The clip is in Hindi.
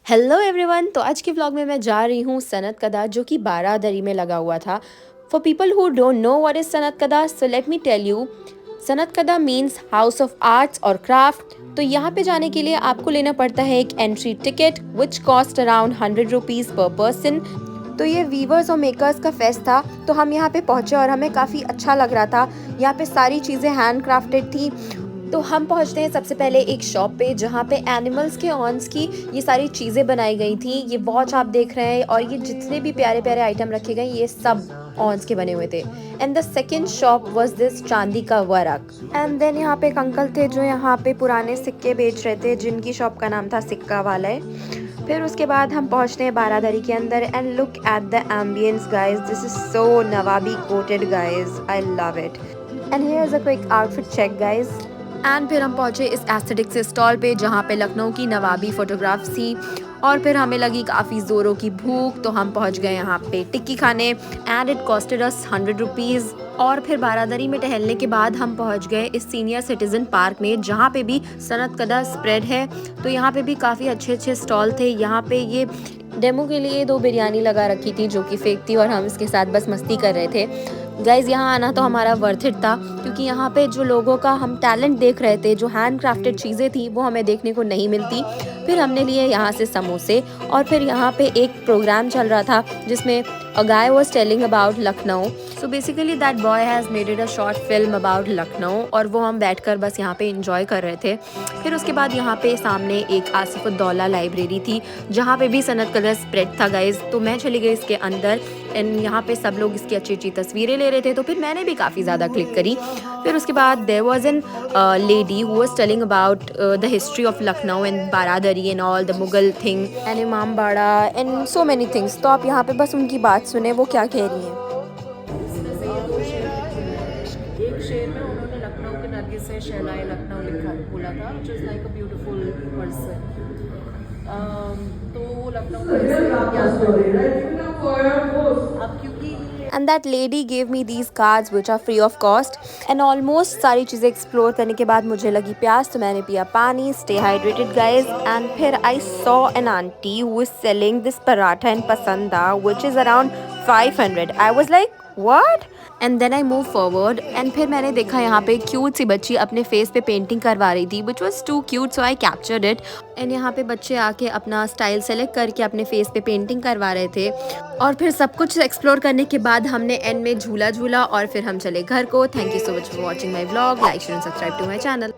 Hello everyone. तो आज के व्लॉग में मैं जा रही हूँ सनत कदा, जो कि बारादरी में लगा हुआ था। For people who don't know what is Sanat Kada, so let me tell you. Sanat Kada means house of arts और क्राफ्ट। तो यहाँ पे जाने के लिए आपको लेना पड़ता है एक entry ticket which cost around 100 rupees पर पर्सन। तो ये वीवर्स और मेकर्स का फेस्ट था। तो हम यहाँ पे पहुँचे और हमें काफ़ी अच्छा लग रहा था। यहाँ पे सारी चीज़ें हैंड क्राफ्टेड थी। तो हम पहुंचते हैं सबसे पहले एक शॉप पे, जहाँ पे एनिमल्स के ऑन्स की ये सारी चीज़ें बनाई गई थी। ये वॉच आप देख रहे हैं, और ये जितने भी प्यारे प्यारे आइटम रखे गए ये सब ऑन्स के बने हुए थे। And the second shop was this चांदी का वर्क। एंड देन यहाँ पे एक अंकल थे जो यहाँ पे पुराने सिक्के बेच रहे थे, जिनकी शॉप का नाम था सिक्का वाले। फिर उसके बाद हम पहुँचते हैं बारादरी के अंदर। And look at the ambience guys, this is so nawabi coded guys, I love it. And here is a quick outfit check guys. And फिर हम पहुंचे इस एस्थेटिक्स स्टॉल पे, जहाँ पे लखनऊ की नवाबी फोटोग्राफ्स थी। और फिर हमें लगी काफ़ी ज़ोरों की भूख, तो हम पहुंच गए यहाँ पे टिक्की खाने। And it costed us 100 rupees. और फिर बारादरी में टहलने के बाद हम पहुंच गए इस सीनियर सिटीज़न पार्क में, जहाँ पे भी सनत कदा स्प्रेड है। तो यहाँ पे भी काफ़ी अच्छे अच्छे स्टॉल थे। यहाँ पे ये डेमो के लिए 2 बिरयानी लगा रखी थी, जो कि फेक थी, और हम इसके साथ बस मस्ती कर रहे थे। गाइज़, यहाँ आना तो हमारा वर्थ इट था, क्योंकि यहाँ पे जो लोगों का हम टैलेंट देख रहे थे, जो हैंड क्राफ्टेड चीज़ें थी, वो हमें देखने को नहीं मिलती। फिर हमने लिए यहाँ से समोसे। और फिर यहाँ पे एक प्रोग्राम चल रहा था जिसमें a guy was telling about Lucknow. So basically that boy has made it a short film about Lucknow, और वो हम बैठकर बस यहाँ पे इंजॉय कर रहे थे। फिर उसके बाद यहाँ पे सामने एक आसिफुद्दौला लाइब्रेरी थी, जहाँ पे भी सनत कदा स्प्रेड था गाइज़। तो मैं चली गई इसके अंदर, एंड यहाँ पे सब लोग इसकी अच्छी अच्छी तस्वीरें ले रहे थे, तो फिर मैंने भी काफ़ी ज़्यादा क्लिक करी। फिर उसके बाद there was an lady who was telling about the history of Lucknow and Baradari and all the Mughal thing and Imambara and so many things. तो आप यहाँ पे बस उनकी बात सुने वो क्या कह रही हैं। इसमें से ये 2 शेर लिखे हैं। एक शेर में उन्होंने लखनऊ के नरगिस से शहनाए लखनऊ लिखा बोला था, which is like a beautiful person. तो वो लखनऊ का अब क्योंकि and that lady gave me these cards which are free of cost. And almost सारी चीज़ें एक्सप्लोर करने के बाद मुझे लगी प्यास, तो मैंने पिया पानी। Stay hydrated guys. एंड फिर I saw an aunty who is selling this paratha in pasanda which is around 500। I was like what. And then I move forward, and फिर मैंने देखा यहाँ पे क्यूट सी बच्ची अपने फेस पे पेंटिंग करवा रही थी, which was too cute, so I captured it. And यहाँ पे बच्चे आके अपना स्टाइल सेलेक्ट करके अपने फेस पे पेंटिंग करवा रहे थे। और फिर सब कुछ एक्सप्लोर करने के बाद हमने एंड में झूला झूला, और फिर हम चले घर को। Thank you so much for watching my vlog. Like share and subscribe to my channel.